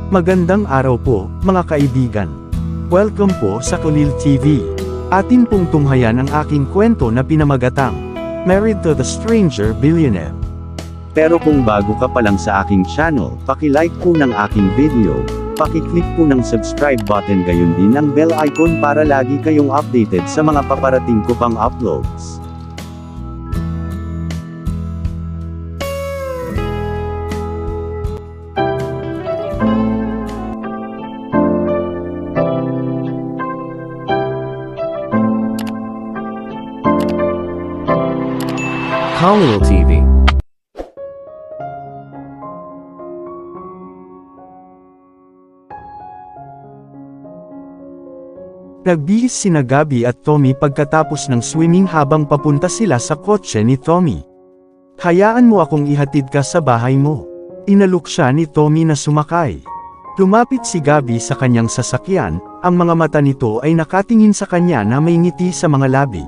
Magandang araw po, mga kaibigan. Welcome po sa Kulil TV. Atin pong tunghayan ang aking kwento na pinamagatang Married to the Stranger Billionaire. Pero kung bago ka pa lang sa aking channel, paki-like po ng aking video, paki-click po ng subscribe button gayon din ang bell icon para lagi kayong updated sa mga paparating ko pang uploads. Kulil TV. Nagbihis sina Gabby at Tommy pagkatapos ng swimming habang papunta sila sa kotse ni Tommy. Hayaan mo akong ihatid ka sa bahay mo. Inalok siya ni Tommy na sumakay. Lumapit si Gabby sa kanyang sasakyan, ang mga mata nito ay nakatingin sa kanya na may ngiti sa mga labi.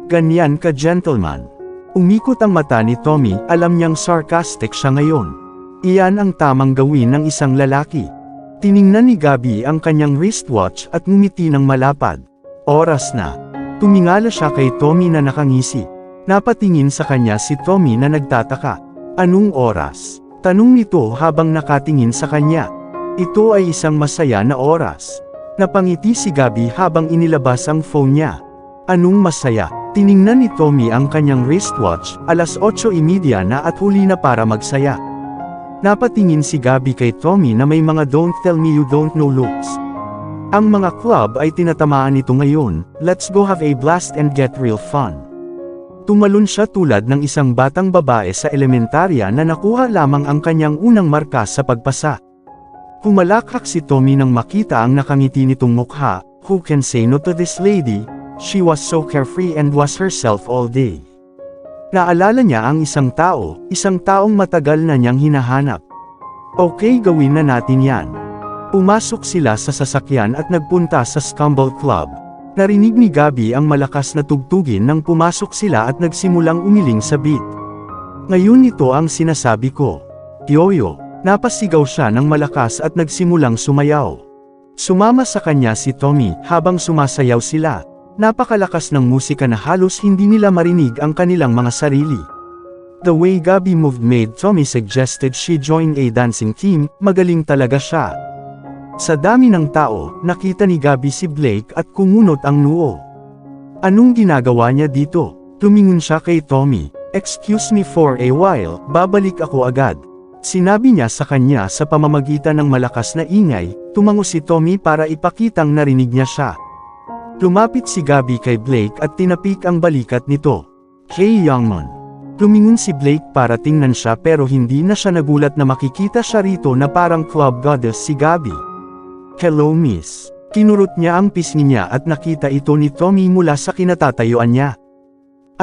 Ganyan ka gentleman. Umikot ang mata ni Tommy, alam niyang sarcastic siya ngayon. Iyan ang tamang gawin ng isang lalaki. Tiningnan ni Gabby ang kanyang wristwatch at ngumiti ng malapad. Oras na. Tumingala siya kay Tommy na nakangisi. Napatingin sa kanya si Tommy na nagtataka. Anong oras? Tanong nito habang nakatingin sa kanya. Ito ay isang masaya na oras. Napangiti si Gabby habang inilabas ang phone niya. Anong masaya? Tiningnan ni Tommy ang kanyang wristwatch, 8:30 na at huli na para magsaya. Napatingin si Gabby kay Tommy na may mga don't tell me you don't know looks. Ang mga club ay tinatamaan nito ngayon, let's go have a blast and get real fun. Tumalon siya tulad ng isang batang babae sa elementarya na nakuha lamang ang kanyang unang marka sa pagpasa. Pumalakhak si Tommy nang makita ang nakangiti nitong mukha, who can say no to this lady? She was so carefree and was herself all day. Naalala niya ang isang taong matagal na niyang hinahanap. Okay, gawin na natin yan. Pumasok sila sa sasakyan at nagpunta sa Scumball Club. Narinig ni Gabby ang malakas na tugtugin nang pumasok sila at nagsimulang umiling sa beat. Ngayon ito ang sinasabi ko. Yoyo, napasigaw siya ng malakas at nagsimulang sumayaw. Sumama sa kanya si Tommy habang sumasayaw sila. Napakalakas ng musika na halos hindi nila marinig ang kanilang mga sarili. The way Gabby moved made Tommy suggested she join a dancing team, magaling talaga siya. Sa dami ng tao, nakita ni Gabby si Blake at kumunot ang noo. Anong ginagawa niya dito? Tumingon siya kay Tommy. Excuse me for a while, babalik ako agad. Sinabi niya sa kanya sa pamamagitan ng malakas na ingay, tumango si Tommy para ipakitang narinig niya siya. Lumapit si Gabby kay Blake at tinapik ang balikat nito. Hey young man. Tumingon si Blake para tingnan siya pero hindi na siya nagulat na makikita siya rito na parang club goddess si Gabby. Hello miss. Kinurot niya ang pisngi niya at nakita ito ni Tommy mula sa kinatatayuan niya.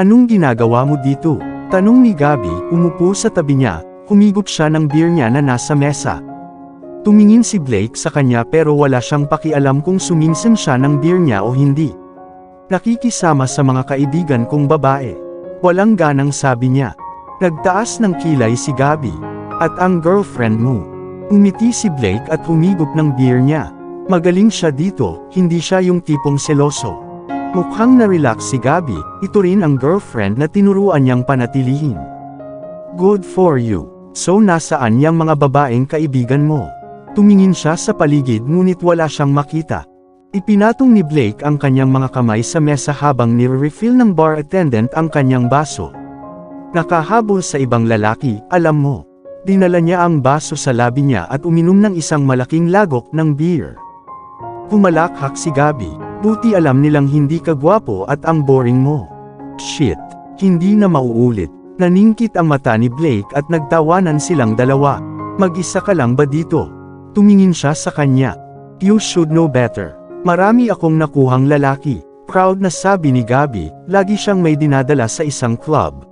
Anong ginagawa mo dito? Tanong ni Gabby, umupo sa tabi niya, humigot siya ng beer niya na nasa mesa. Tumingin si Blake sa kanya pero wala siyang pakialam kung suminsim siya ng beer niya o hindi. Nakikisama sa mga kaibigan kong babae. Walang ganang sabi niya. Nagtaas ng kilay si Gabby. At ang girlfriend mo. Umiti si Blake at humigop ng beer niya. Magaling siya dito, hindi siya yung tipong seloso. Mukhang na-relax si Gabby, ito rin ang girlfriend na tinuruan niyang panatilihin. Good for you. So nasaan yang mga babaeng kaibigan mo? Tumingin siya sa paligid ngunit wala siyang makita. Ipinatong ni Blake ang kanyang mga kamay sa mesa habang nire-refill ng bar attendant ang kanyang baso. Nakahabol sa ibang lalaki, alam mo. Dinala niya ang baso sa labi niya at uminom ng isang malaking lagok ng beer. Pumalakhak si Gabby, buti alam nilang hindi ka gwapo at ang boring mo. Shit, hindi na mauulit. Naningkit ang mata ni Blake at nagtawanan silang dalawa. Mag-isa ka lang ba dito? Tumingin siya sa kanya. You should know better. Marami akong nakuhang lalaki. Proud na sabi ni Gabby, lagi siyang may dinadala sa isang club.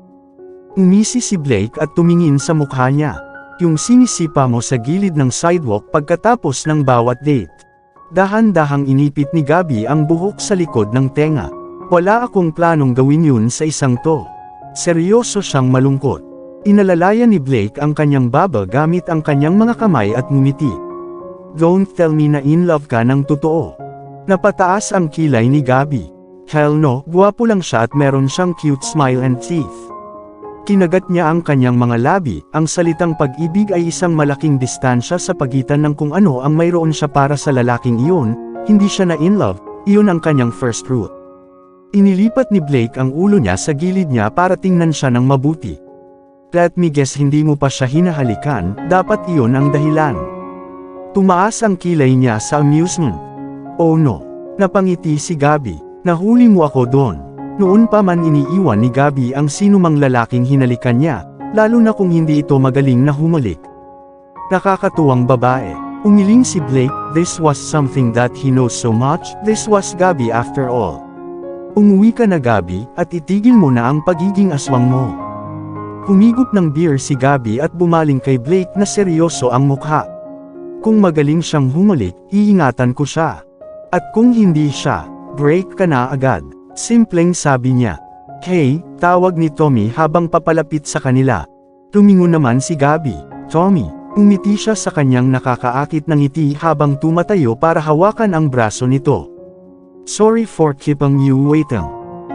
Umisi si Blake at tumingin sa mukha niya. Yung sinisipa mo sa gilid ng sidewalk pagkatapos ng bawat date. Dahan-dahang inipit ni Gabby ang buhok sa likod ng tenga. Wala akong planong gawin yun sa isang to. Seryoso siyang malungkot. Inalalayan ni Blake ang kanyang baba gamit ang kanyang mga kamay at ngumiti. Don't tell me na in love ka ng totoo. Napataas ang kilay ni Gabby. Hell no, guwapo lang siya at meron siyang cute smile and teeth. Kinagat niya ang kanyang mga labi, ang salitang pag-ibig ay isang malaking distansya sa pagitan ng kung ano ang mayroon siya para sa lalaking iyon, hindi siya na in love, iyon ang kanyang first rule. Inilipat ni Blake ang ulo niya sa gilid niya para tingnan siya ng mabuti. Let me guess, hindi mo pa siya hinahalikan, dapat iyon ang dahilan. Tumaas ang kilay niya sa amusement. Oh no, napangiti si Gabby, nahuli mo ako doon. Noon pa man iniiwan ni Gabby ang sinumang lalaking hinalikan niya, lalo na kung hindi ito magaling na humalik. Nakakatuwang babae. Umiling si Blake, this was something that he knows so much, this was Gabby after all. Umuwi ka na Gabby, at itigil mo na ang pagiging aswang mo. Humigop ng beer si Gabby at bumaling kay Blake na seryoso ang mukha. Kung magaling siyang humalik, iingatan ko siya. At kung hindi siya, break ka na agad. Simpleng sabi niya. Hey, tawag ni Tommy habang papalapit sa kanila. Tumingon naman si Gabby. Tommy, umiti siya sa kanyang nakakaakit ng ngiti habang tumatayo para hawakan ang braso nito. Sorry for keeping you waiting.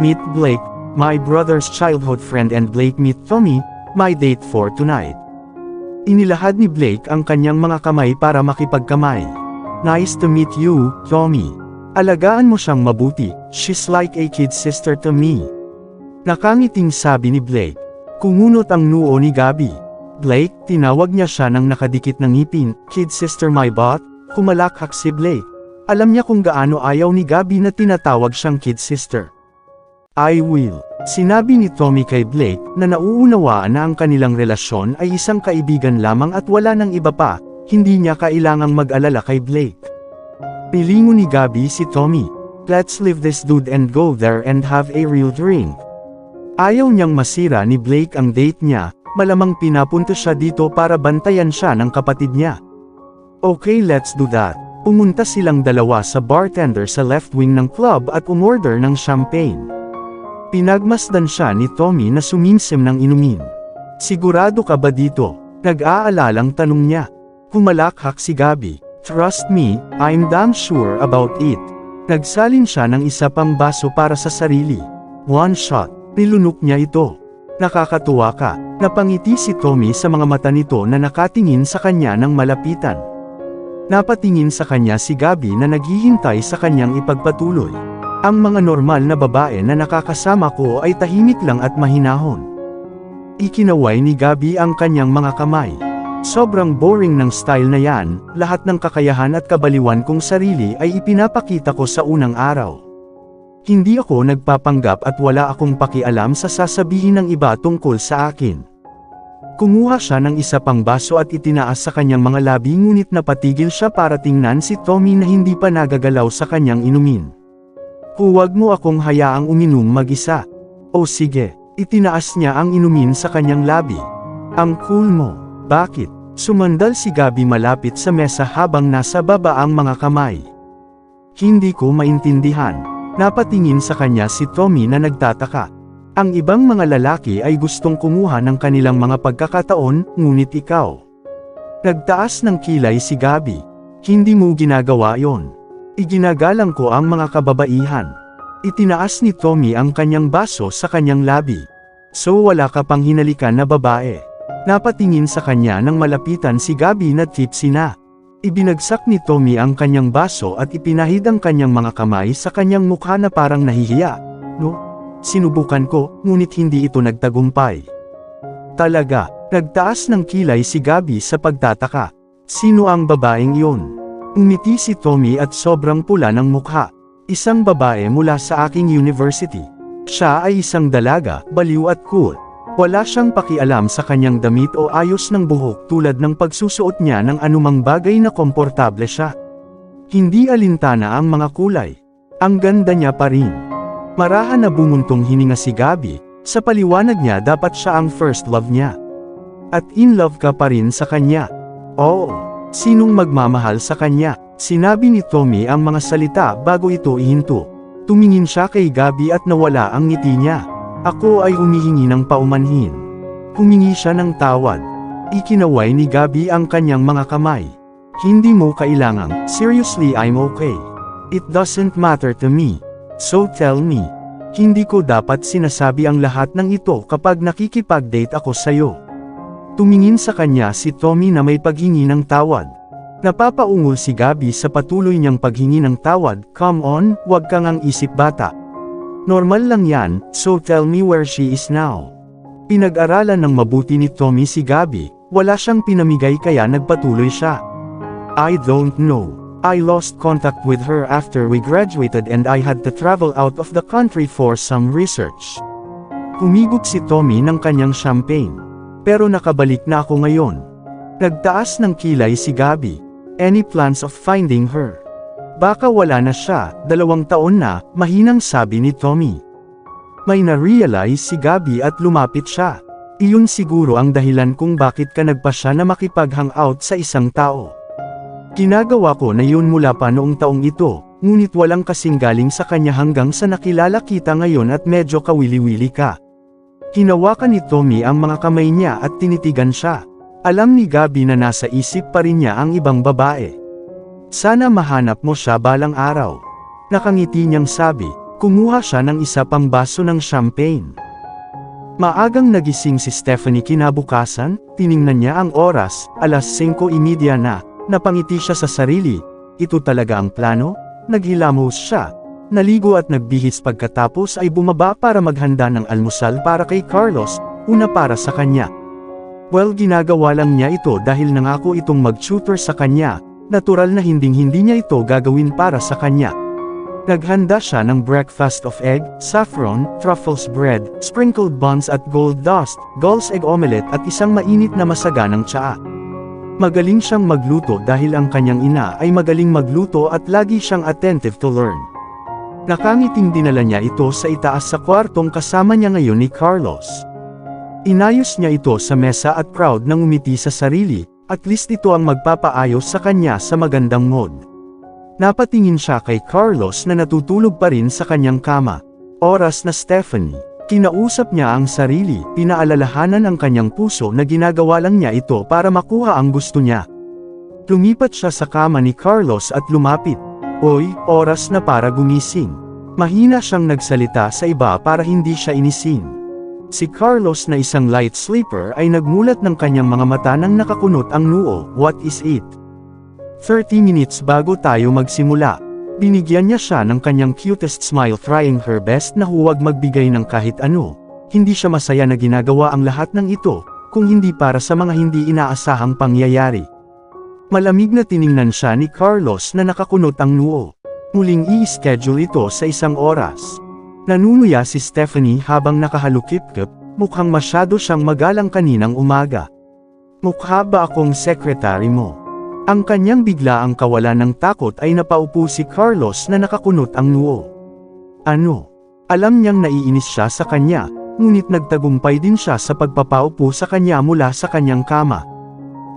Meet Blake, my brother's childhood friend, and Blake meet Tommy, my date for tonight. Inilahad ni Blake ang kanyang mga kamay para makipagkamay. Nice to meet you, Tommy. Alagaan mo siyang mabuti, she's like a kid sister to me. Nakangiting sabi ni Blake. Kumunot ang noo ni Gabby. Blake, tinawag niya siya ng nakadikit na ngipin, kid sister my butt, kumalakhak si Blake. Alam niya kung gaano ayaw ni Gabby na tinatawag siyang kid sister. I will. Sinabi ni Tommy kay Blake na nauunawaan na ang kanilang relasyon ay isang kaibigan lamang at wala nang iba pa, hindi niya kailangang mag-alala kay Blake. Pilingon ni Gabby si Tommy. Let's leave this dude and go there and have a real drink. Ayaw niyang masira ni Blake ang date niya, malamang pinapunta siya dito para bantayan siya ng kapatid niya. Okay, let's do that. Pumunta silang dalawa sa bartender sa left wing ng club at umorder ng champagne. Pinagmasdan siya ni Tommy na sumimsim ng inumin. Sigurado ka ba dito? Nag-aalalang tanong niya. Kumalakhak si Gabby. Trust me, I'm damn sure about it. Nagsalin siya ng isa pang baso para sa sarili. One shot. Nilunok niya ito. Nakakatuwa ka. Napangiti si Tommy sa mga mata nito na nakatingin sa kanya ng malapitan. Napatingin sa kanya si Gabby na naghihintay sa kanyang ipagpatuloy. Ang mga normal na babae na nakakasama ko ay tahimik lang at mahinahon. Ikinaway ni Gabby ang kanyang mga kamay. Sobrang boring ng style na yan, lahat ng kakayahan at kabaliwan kong sarili ay ipinapakita ko sa unang araw. Hindi ako nagpapanggap at wala akong pakialam sa sasabihin ng iba tungkol sa akin. Kumuha siya ng isa pang baso at itinaas sa kanyang mga labi, ngunit napatigil siya para tingnan si Tommy na hindi pa nagagalaw sa kanyang inumin. Huwag mo akong hayaang uminom mag-isa. O sige, itinaas niya ang inumin sa kanyang labi. Ang cool mo. Bakit? Sumandal si Gabby malapit sa mesa habang nasa baba ang mga kamay. Hindi ko maintindihan. Napatingin sa kanya si Tommy na nagtataka. Ang ibang mga lalaki ay gustong kumuha ng kanilang mga pagkakataon, ngunit ikaw. Nagtaas ng kilay si Gabby. Hindi mo ginagawa yon. Iginagalang ko ang mga kababaihan. Itinaas ni Tommy ang kanyang baso sa kanyang labi. So wala ka pang hinalikan na babae. Napatingin sa kanya ng malapitan si Gabby na tipsy na. Ibinagsak ni Tommy ang kanyang baso at ipinahid ang kanyang mga kamay sa kanyang mukha na parang nahihiya. No? Sinubukan ko, ngunit hindi ito nagtagumpay. Talaga, nagtaas ng kilay si Gabby sa pagtataka. Sino ang babaeng iyon? Umiti si Tommy at sobrang pula ng mukha. Isang babae mula sa aking university. Siya ay isang dalaga, baliw at cool. Wala siyang pakialam sa kanyang damit o ayos ng buhok tulad ng pagsusuot niya ng anumang bagay na komportable siya. Hindi alintana ang mga kulay. Ang ganda niya pa rin. Marahan na bumuntong hininga si Gabby, sa paliwanag niya dapat siya ang first love niya. At in love ka pa rin sa kanya. Oo. Sinong magmamahal sa kanya? Sinabi ni Tommy ang mga salita bago ito ihinto. Tumingin siya kay Gabby at nawala ang ngiti niya. Ako ay humihingi ng paumanhin. Humingi siya ng tawad. Ikinaway ni Gabby ang kanyang mga kamay. Hindi mo kailangang, seriously I'm okay. It doesn't matter to me. So tell me. Hindi ko dapat sinasabi ang lahat ng ito kapag nakikipag-date ako sa'yo. Tumingin sa kanya si Tommy na may paghingi ng tawad. Napapaungol si Gabby sa patuloy niyang paghingi ng tawad. Come on, wag kang ang isip bata. Normal lang yan, so tell me where she is now. Pinag-aralan ng mabuti ni Tommy si Gabby, wala siyang pinamigay kaya nagpatuloy siya. I don't know. I lost contact with her after we graduated and I had to travel out of the country for some research. Humigop si Tommy ng kanyang champagne. Pero nakabalik na ako ngayon. Nagtaas ng kilay si Gabby. Any plans of finding her? Baka wala na siya, 2 taon na, mahinang sabi ni Tommy. May na-realize si Gabby at lumapit siya. Iyon siguro ang dahilan kung bakit ka nagpasya na makipag-hangout sa isang tao. Ginagawa ko na yun mula pa noong taong ito, ngunit walang kasing galing sa kanya hanggang sa nakilala kita ngayon at medyo kawili-wili ka. Hinawakan ni Tommy ang mga kamay niya at tinitigan siya. Alam ni Gabby na nasa isip pa rin niya ang ibang babae. Sana mahanap mo siya balang araw. Nakangiti niyang sabi, kumuha siya ng isa pang baso ng champagne. Maagang nagising si Stephanie kinabukasan, tiningnan niya ang oras, 5:30 na. Napangiti siya sa sarili, ito talaga ang plano? Naghilamos siya. Naligo at nagbihis pagkatapos ay bumaba para maghanda ng almusal para kay Carlos, una para sa kanya. Well, ginagawa lang niya ito dahil nangako itong mag-tutor sa kanya, natural na hinding-hindi niya ito gagawin para sa kanya. Naghanda siya ng breakfast of egg, saffron, truffles bread, sprinkled buns at gold dust, gull's egg omelette at isang mainit na masaganang tsaa. Magaling siyang magluto dahil ang kanyang ina ay magaling magluto at lagi siyang attentive to learn. Nakangiting dinala niya ito sa itaas sa kwartong kasama niya ngayon ni Carlos. Inayos niya ito sa mesa at proud nang umiti sa sarili, at least ito ang magpapaayos sa kanya sa magandang mood. Napatingin siya kay Carlos na natutulog pa rin sa kanyang kama. Oras na Stephanie. Kinausap niya ang sarili, pinaalalahanan ang kanyang puso na ginagawa lang niya ito para makuha ang gusto niya. Lumipat siya sa kama ni Carlos at lumapit. Oy, oras na para gumising. Mahina siyang nagsalita sa iba para hindi siya inisin. Si Carlos na isang light sleeper ay nagmulat ng kanyang mga mata nang nakakunot ang noo. What is it? 30 minutes bago tayo magsimula. Binigyan niya siya ng kanyang cutest smile, trying her best na huwag magbigay ng kahit ano. Hindi siya masaya na ginagawa ang lahat ng ito, kung hindi para sa mga hindi inaasahang pangyayari. Malamig na tiningnan siya ni Carlos na nakakunot ang noo. Muling i-schedule ito sa 1 oras. Nanunuya si Stephanie habang nakahalukip-kip, mukhang masyado siyang magalang kaninang umaga. Mukha ba akong secretary mo? Ang kanyang biglaang kawalan ng takot ay napaupo si Carlos na nakakunot ang noo. Ano? Alam niyang naiinis siya sa kanya, ngunit nagtagumpay din siya sa pagpapaupo sa kanya mula sa kanyang kama.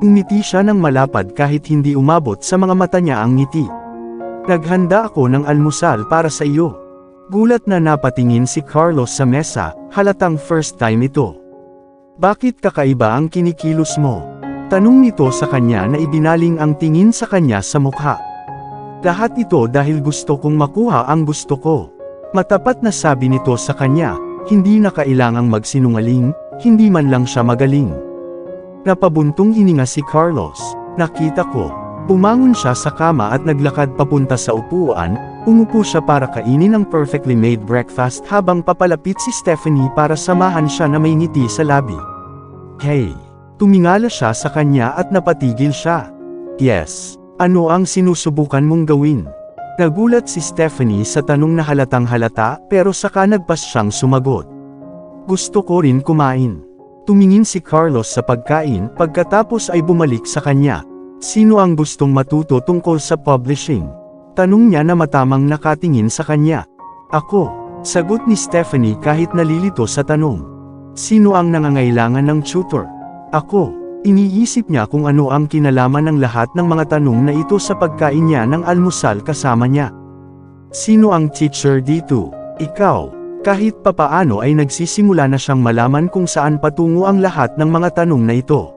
Umiti siya ng malapad kahit hindi umabot sa mga mata niya ang ngiti. Naghanda ako ng almusal para sa iyo. Gulat na napatingin si Carlos sa mesa, halatang first time ito. Bakit kakaiba ang kinikilos mo? Tanong nito sa kanya na ibinaling ang tingin sa kanya sa mukha. Lahat ito dahil gusto kong makuha ang gusto ko. Matapat na sabi nito sa kanya, hindi na kailangang magsinungaling, hindi man lang siya magaling. Napabuntong hininga si Carlos. Nakita ko. Bumangon siya sa kama at naglakad papunta sa upuan, umupo siya para kainin ang perfectly made breakfast habang papalapit si Stephanie para samahan siya na may ngiti sa labi. Hey! Tumingala siya sa kanya at napatigil siya. Yes. Ano ang sinusubukan mong gawin? Nagulat si Stephanie sa tanong na halatang halata pero saka nagpas siyang sumagot. Gusto ko rin kumain. Tumingin si Carlos sa pagkain pagkatapos ay bumalik sa kanya. Sino ang gustong matuto tungkol sa publishing? Tanong niya na matamang nakatingin sa kanya. Ako. Sagot ni Stephanie kahit nalilito sa tanong. Sino ang nangangailangan ng tutor? Ako. Iniisip niya kung ano ang kinalaman ng lahat ng mga tanong na ito sa pagkain niya ng almusal kasama niya. Sino ang teacher dito? Ikaw. Kahit papaano ay nagsisimula na siyang malaman kung saan patungo ang lahat ng mga tanong na ito.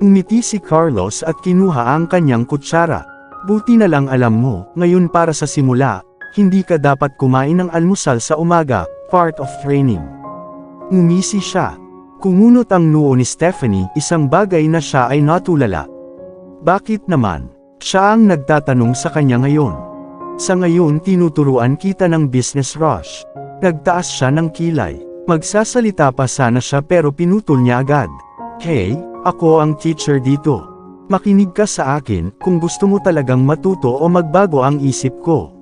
Umiti si Carlos at kinuha ang kanyang kutsara. Buti na lang alam mo, ngayon para sa simula, hindi ka dapat kumain ng almusal sa umaga, part of training. Ngumisi siya. Kumunot ang noo ni Stephanie, isang bagay na siya ay natulala. Bakit naman? Siya ang nagtatanong sa kanya ngayon. Sa ngayon tinuturuan kita ng business rush. Nagtaas siya ng kilay. Magsasalita pa sana siya pero pinutol niya agad. Hey, ako ang teacher dito. Makinig ka sa akin kung gusto mo talagang matuto o magbago ang isip ko.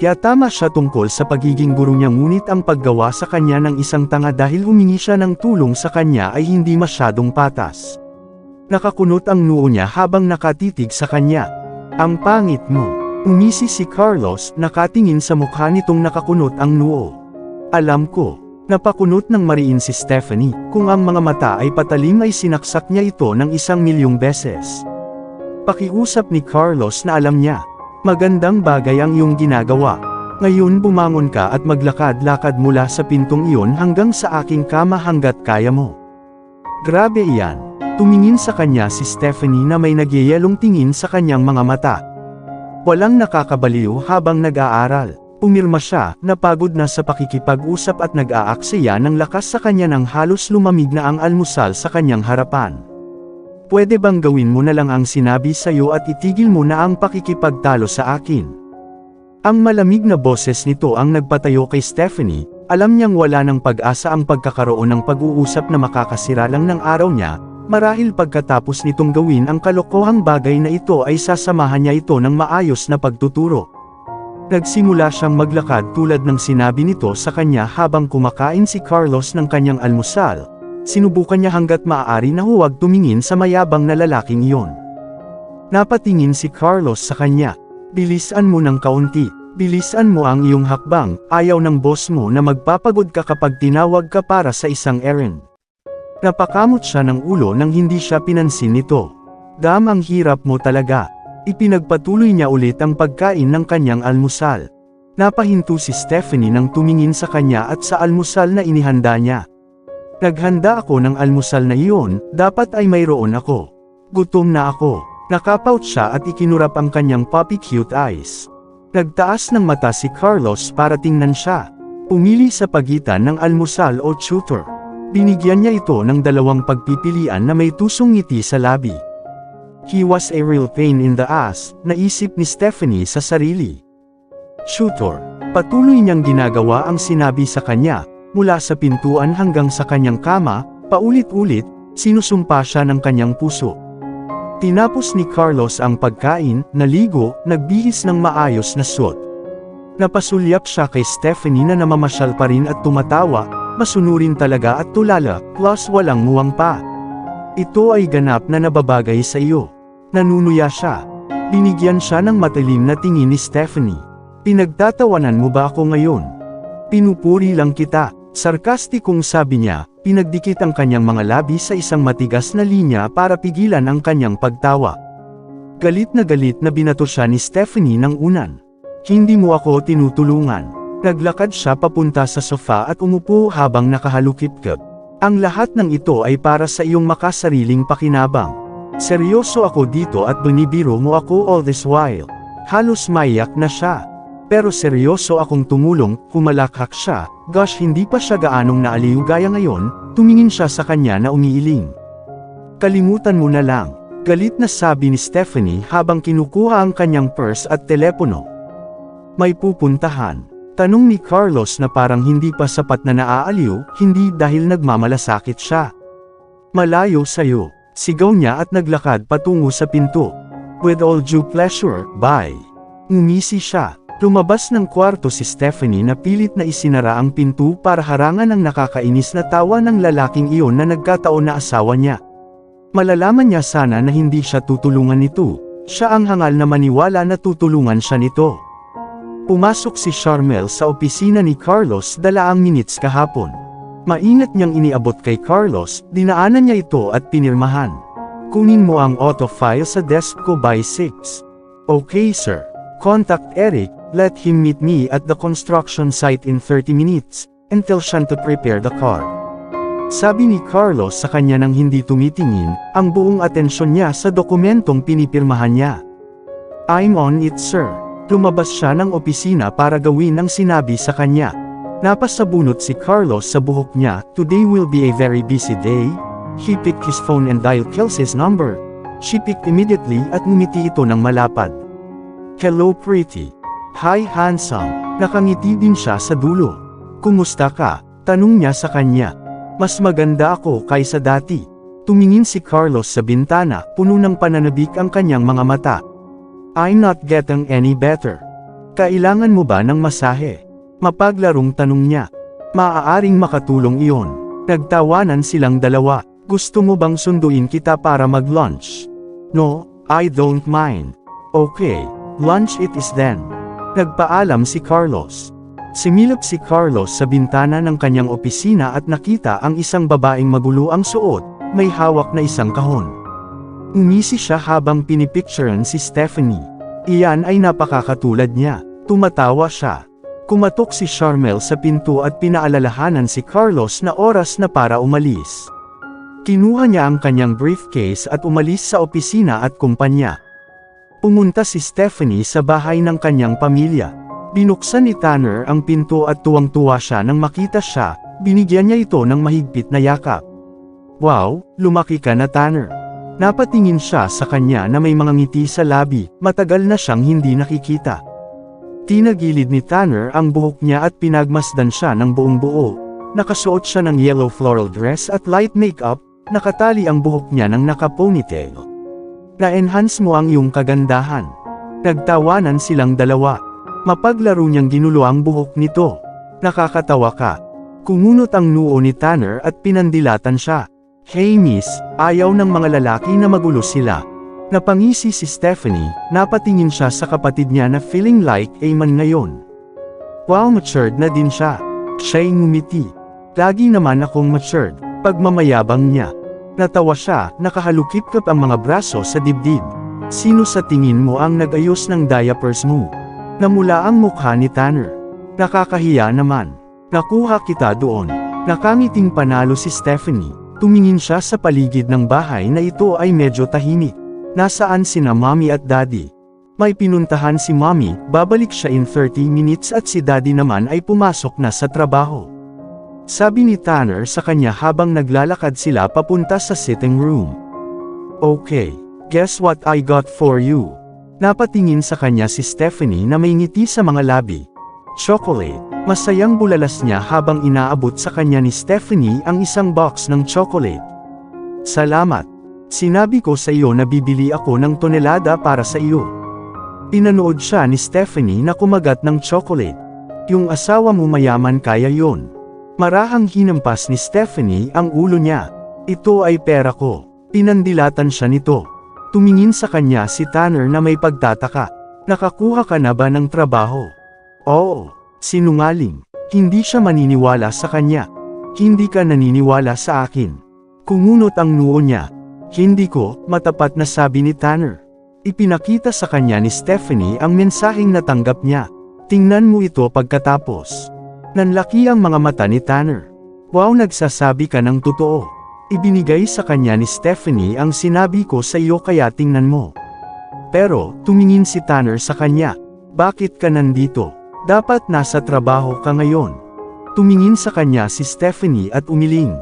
Kaya tama siya tungkol sa pagiging guro niya, ngunit ang paggawa sa kanya ng isang tanga dahil humingi siya ng tulong sa kanya ay hindi masyadong patas. Nakakunot ang noo niya habang nakatitig sa kanya. Ang pangit mo. Umisi si Carlos, nakatingin sa mukha nitong nakakunot ang noo. Alam ko. Napakunot ng mariin si Stephanie, kung ang mga mata ay patalim ay sinaksak niya ito ng 1,000,000 beses. Pakiusap ni Carlos na alam niya. Magandang bagay ang iyong ginagawa. Ngayon bumangon ka at maglakad-lakad mula sa pintong iyon hanggang sa aking kama hanggat kaya mo. Grabe iyan. Tumingin sa kanya si Stephanie na may nagyayelong tingin sa kanyang mga mata. Walang nakakabaliw habang nag-aaral. Pumirma siya, napagod na sa pakikipag-usap at nag-aaksaya ng lakas sa kanya nang halos lumamig na ang almusal sa kanyang harapan. Pwede bang gawin mo na lang ang sinabi sa'yo at itigil mo na ang pakikipagtalo sa akin? Ang malamig na boses nito ang nagpatayo kay Stephanie. Alam niyang wala ng pag-asa ang pagkakaroon ng pag-uusap na makakasira lang ng araw niya, marahil pagkatapos nitong gawin ang kalokohang bagay na ito ay sasamahan niya ito ng maayos na pagtuturo. Nagsimula siyang maglakad tulad ng sinabi nito sa kanya habang kumakain si Carlos ng kanyang almusal. Sinubukan niya hanggat maaari na huwag tumingin sa mayabang na lalaking iyon. Napatingin si Carlos sa kanya. Bilisan mo ng kaunti. Bilisan mo ang iyong hakbang. Ayaw ng boss mo na magpapagod ka kapag tinawag ka para sa isang errand. Napakamot siya ng ulo nang hindi siya pinansin nito. Dam, ang hirap mo talaga. Ipinagpatuloy niya ulit ang pagkain ng kanyang almusal. Napahinto si Stephanie nang tumingin sa kanya at sa almusal na inihanda niya. Naghanda ako ng almusal na iyon, dapat ay mayroon ako. Gutom na ako. Nakapout siya at ikinurap ang kanyang puppy cute eyes. Nagtaas ng mata si Carlos para tingnan siya. Pumili sa pagitan ng almusal o tutor. Binigyan niya ito ng dalawang pagpipilian na may tusong ngiti sa labi. He was a real pain in the ass, naisip ni Stephanie sa sarili. Tutor. Patuloy niyang ginagawa ang sinabi sa kanya, mula sa pintuan hanggang sa kanyang kama, paulit-ulit, sinusumpa siya ng kanyang puso. Tinapos ni Carlos ang pagkain, naligo, nagbihis ng maayos na suot. Napasulyap siya kay Stephanie na namamasyal pa rin at tumatawa, masunurin talaga at tulala, plus walang muwang pa. Ito ay ganap na nababagay sa iyo. Nanunuya siya. Binigyan siya ng matalim na tingin ni Stephanie. Pinagtatawanan mo ba ako ngayon? Pinupuri lang kita. Sarkastikong sabi niya, pinagdikit ang kanyang mga labi sa isang matigas na linya para pigilan ang kanyang pagtawa. Galit na binato siya ni Stephanie ng unan. Hindi mo ako tinutulungan. Naglakad siya papunta sa sofa at umupo habang nakahalukip-kip. Ang lahat ng ito ay para sa iyong makasariling pakinabang. Seryoso ako dito at binibiro mo ako all this while. Halos maiyak na siya. Pero seryoso akong tumulong, humalakhak siya. Gosh, hindi pa siya gaanong naaliw gaya ngayon, tumingin siya sa kanya na umiiling. Kalimutan mo na lang. Galit na sabi ni Stephanie habang kinukuha ang kanyang purse at telepono. May pupuntahan. Tanong ni Carlos na parang hindi pa sapat na naaaliw, hindi dahil nagmamalasakit siya. Malayo sa'yo, sigaw niya at naglakad patungo sa pinto. With all due pleasure, bye. Ngumisi siya. Lumabas ng kwarto si Stephanie na pilit na isinara ang pinto para harangan ang nakakainis na tawa ng lalaking iyon na nagkataon na asawa niya. Malalaman niya sana na hindi siya tutulungan nito. Siya ang hangal na maniwala na tutulungan siya nito. Pumasok si Charmel sa opisina ni Carlos 2 minutes kahapon. Maingat niyang iniabot kay Carlos, dinaanan niya ito at pinirmahan. Kunin mo ang auto file sa desk ko by 6. Okay sir. Contact Eric, let him meet me at the construction site in 30 minutes, and tell Sean to prepare the car. Sabi ni Carlos sa kanya nang hindi tumitingin, ang buong atensyon niya sa dokumentong pinipirmahan niya. I'm on it, sir. Lumabas siya ng opisina para gawin ang sinabi sa kanya. Napasabunot si Carlos sa buhok niya. Today will be a very busy day. He picked his phone and dialed Kelsey's number. She picked immediately at ngumiti ito ng malapad. Hello pretty. Hi handsome. Nakangiti din siya sa dulo. Kumusta ka? Tanong niya sa kanya. Mas maganda ako kaysa dati. Tumingin si Carlos sa bintana, puno ng pananabik ang kanyang mga mata. I'm not getting any better. Kailangan mo ba ng masahe? Mapaglarong tanong niya. Maaaring makatulong iyon. Nagtawanan silang dalawa. Gusto mo bang sunduin kita para mag-lunch? No, I don't mind. Okay, lunch it is then. Nagpaalam si Carlos. Similap si Carlos sa bintana ng kanyang opisina at nakita ang isang babaeng magulo ang suot, may hawak na isang kahon. Umisi siya habang pinipicturean si Stephanie. Iyan ay napakakatulad niya. Tumatawa siya. Kumatok si Charmel sa pinto at pinaalalahanan si Carlos na oras na para umalis. Kinuha niya ang kanyang briefcase at umalis sa opisina at kumpanya. Pumunta si Stephanie sa bahay ng kanyang pamilya. Binuksan ni Tanner ang pinto at tuwang-tuwa siya nang makita siya, binigyan niya ito ng mahigpit na yakap. Wow, lumaki ka na Tanner. Napatingin siya sa kanya na may mga ngiti sa labi, matagal na siyang hindi nakikita. Tinagilid ni Tanner ang buhok niya at pinagmasdan siya ng buong buo. Nakasuot siya ng yellow floral dress at light makeup, nakatali ang buhok niya ng naka-ponytail. Na-enhance mo ang iyong kagandahan. Nagtawanan silang dalawa. Mapaglaro niyang ginulo ang buhok nito. Nakakatawa ka. Kumunot ang noo ni Tanner at pinandilatan siya. Hey miss, ayaw ng mga lalaki na magulo sila. Napangisi si Stephanie, napatingin siya sa kapatid niya na feeling like a man ngayon. Wow, matured na din siya. Siya'y ngumiti. Lagi naman akong matured, pagmamayabang niya. Natawa siya, nakahalukip-kip ang mga braso sa dibdib. Sino sa tingin mo ang nag-ayos ng diapers mo? Namula ang mukha ni Tanner. Nakakahiya naman. Nakuha kita doon. Nakangiting panalo si Stephanie. Tumingin siya sa paligid ng bahay na ito ay medyo tahimik. Nasaan sina mommy at daddy? May pinuntahan si mommy, babalik siya in 30 minutes at si daddy naman ay pumasok na sa trabaho. Sabi ni Tanner sa kanya habang naglalakad sila papunta sa sitting room. Okay, guess what I got for you? Napatingin sa kanya si Stephanie na may ngiti sa mga labi. Chocolate. Masayang bulalas niya habang inaabot sa kanya ni Stephanie ang isang box ng chocolate. Salamat. Sinabi ko sa iyo na bibili ako ng tonelada para sa iyo. Pinanood siya ni Stephanie na kumagat ng chocolate. Yung asawa mo mayaman kaya yon. Marahang hinampas ni Stephanie ang ulo niya. Ito ay pera ko. Pinandilatan siya nito. Tumingin sa kanya si Tanner na may pagtataka. Nakakuha ka na ba ng trabaho? Oo, sinungaling. Hindi siya maniniwala sa kanya. Hindi ka naniniwala sa akin. Kumunot ang noo niya. Hindi ko, matapat na sabi ni Tanner. Ipinakita sa kanya ni Stephanie ang mensaheng natanggap niya. Tingnan mo ito pagkatapos. Nanlaki ang mga mata ni Tanner. Wow, nagsasabi ka ng totoo. Ibinigay sa kanya ni Stephanie ang sinabi ko sa iyo kaya tingnan mo. Pero, tumingin si Tanner sa kanya. Bakit ka nandito? Dapat nasa trabaho ka ngayon. Tumingin sa kanya si Stephanie at umiling.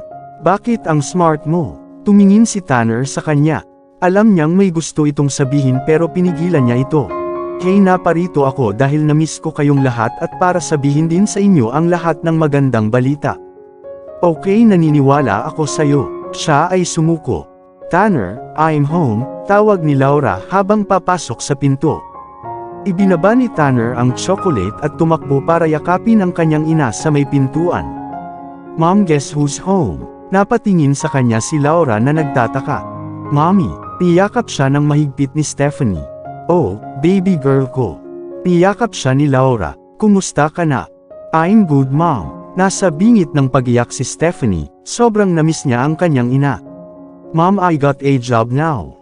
Bakit ang smart mo? Tumingin si Tanner sa kanya. Alam niyang may gusto itong sabihin pero pinigilan niya ito. Hey, naparito ako dahil na-miss ko kayong lahat at para sabihin din sa inyo ang lahat ng magandang balita. Okay, naniniwala ako sa'yo. Siya ay sumuko. Tanner, I'm home, tawag ni Laura habang papasok sa pinto. Ibinaba ni Tanner ang chocolate at tumakbo para yakapin ang kanyang ina sa may pintuan. Mom, guess who's home? Napatingin sa kanya si Laura na nagtataka. Mommy, niyakap siya ng mahigpit ni Stephanie. Oh, baby girl ko. Niyakap siya ni Laura. Kumusta ka na? I'm good, mom. Nasa bingit ng pag-iyak si Stephanie, sobrang namiss niya ang kanyang ina. Mom, I got a job now.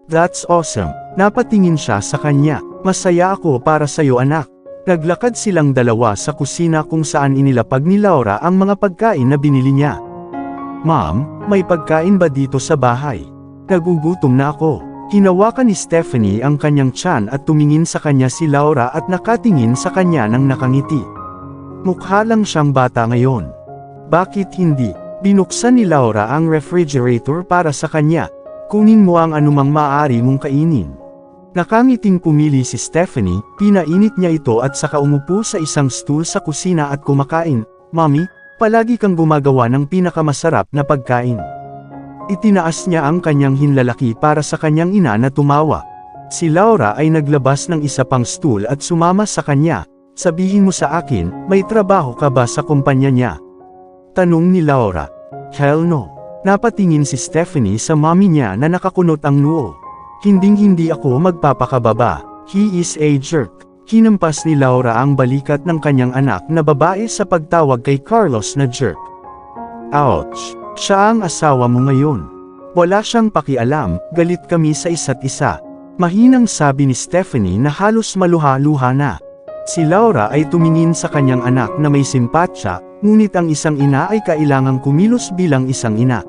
That's awesome. Napatingin siya sa kanya. Masaya ako para sa'yo anak. Naglakad silang dalawa sa kusina kung saan inilapag ni Laura ang mga pagkain na binili niya. Ma'am, may pagkain ba dito sa bahay? Nagugutom na ako. Hinawakan ni Stephanie ang kanyang tiyan at tumingin sa kanya si Laura at nakatingin sa kanya ng nakangiti. Mukha lang siyang bata ngayon. Bakit hindi? Binuksan ni Laura ang refrigerator para sa kanya. Kunin mo ang anumang maaari mong kainin. Nakangiting pumili si Stephanie, pinainit niya ito at saka umupo sa isang stool sa kusina at kumakain. Mommy, palagi kang gumagawa ng pinakamasarap na pagkain. Itinaas niya ang kanyang hinlalaki para sa kanyang ina na tumawa. Si Laura ay naglabas ng isa pang stool at sumama sa kanya. Sabihin mo sa akin, may trabaho ka ba sa kumpanya niya? Tanong ni Laura. Hell no. Napatingin si Stephanie sa mommy niya na nakakunot ang noo. Hinding-hindi ako magpapakababa. He is a jerk. Hinampas ni Laura ang balikat ng kanyang anak na babae sa pagtawag kay Carlos na jerk. Ouch! Siya ang asawa mo ngayon. Wala siyang pakialam, galit kami sa isa't isa. Mahinang sabi ni Stephanie na halos maluha-luha na. Si Laura ay tumingin sa kanyang anak na may simpatya, ngunit ang isang ina ay kailangang kumilos bilang isang ina.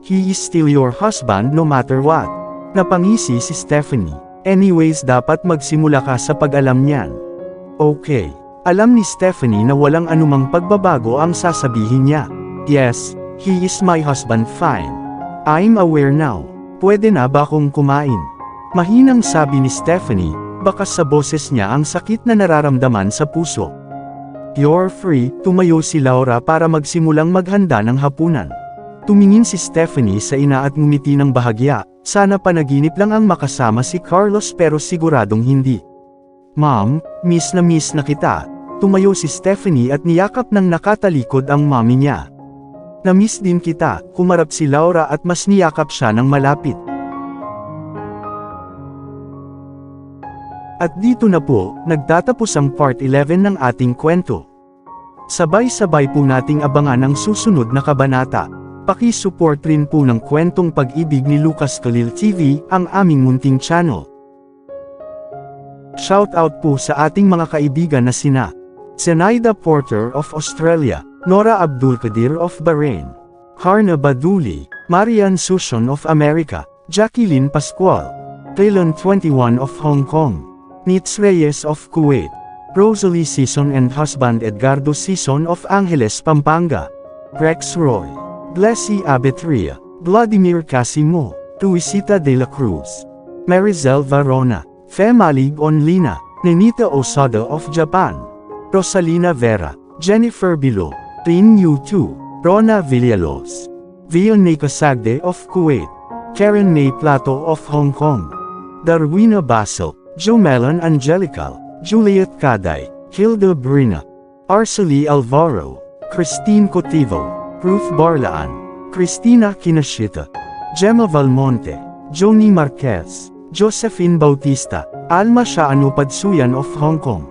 He is still your husband no matter what. Napangisi si Stephanie. Anyways, dapat magsimula ka sa pag-alam niyan. Okay. Alam ni Stephanie na walang anumang pagbabago ang sasabihin niya. Yes. He is my husband fine. I'm aware now. Pwede na ba akong kumain? Mahinang sabi ni Stephanie, baka sa boses niya ang sakit na nararamdaman sa puso. You're free, tumayo si Laura para magsimulang maghanda ng hapunan. Tumingin si Stephanie sa ina at ngumiti ng bahagya, sana panaginip lang ang makasama si Carlos pero siguradong hindi. Mom, miss na kita. Tumayo si Stephanie at niyakap ng nakatalikod ang mommy niya. Na-miss din kita, kumarap si Laura at mas niyakap siya ng malapit. At dito na po, nagtatapos ang part 11 ng ating kwento. Sabay-sabay po nating abangan ang susunod na kabanata. Paki-support rin po ng kwentong pag-ibig ni Lucas Khalil TV, ang aming munting channel. Shoutout po sa ating mga kaibigan na sina Zenaida Porter of Australia, Nora Abdulkadir of Bahrain, Harna Baduli, Marian Sushon of America, Jacqueline Pascual, Taylon 21 of Hong Kong, Nitz Reyes of Kuwait, Rosalie Sison and husband Edgardo Sison of Angeles, Pampanga, Rex Roy, Blessy Abetria, Vladimir Casimo, Tuisita de la Cruz, Marizel Varona, Femalig Onlina, Nenita Osada of Japan, Rosalina Vera, Jennifer Bilo, Tin Yu2, Rona Villalobos, Vione Casagde of Kuwait, Karen May Plato of Hong Kong, Darwina Basil, Jomelan Angelical, Juliet Caday, Hilda Brina, Arcely Alvaro, Christine Cotivo, Ruth Barlaan, Cristina Kinashita, Gemma Valmonte, Joni Marquez, Josephine Bautista, Alma Shaano Padsuyan of Hong Kong,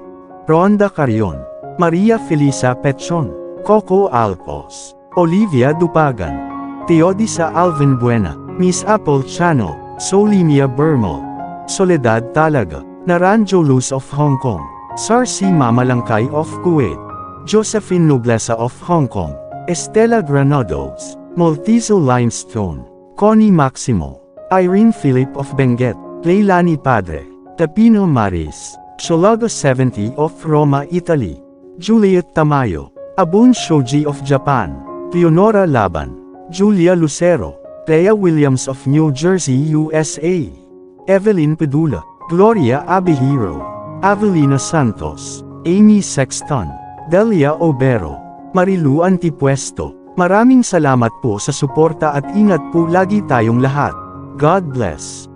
Rhonda Carion, Maria Felisa Petron, Coco Alpos, Olivia Dupagan, Teodisa Alvin Buena, Miss Apple Channel, Solimia Bermol, Soledad Talaga, Naranjo Luz of Hong Kong, Sarsi Mamalangkay of Kuwait, Josephine Noblesa of Hong Kong, Estela Granados, Maltizo Limestone, Connie Maximo, Irene Philip of Benguet, Leilani Padre, Tapino Maris, Sholaga 70 of Roma, Italy, Juliet Tamayo, Abun Shoji of Japan, Leonora Laban, Julia Lucero, Thea Williams of New Jersey, USA, Evelyn Pedula, Gloria Abihiro, Avelina Santos, Amy Sexton, Delia Obero, Marilu Antipuesto. Maraming salamat po sa suporta at ingat po lagi tayong lahat. God bless.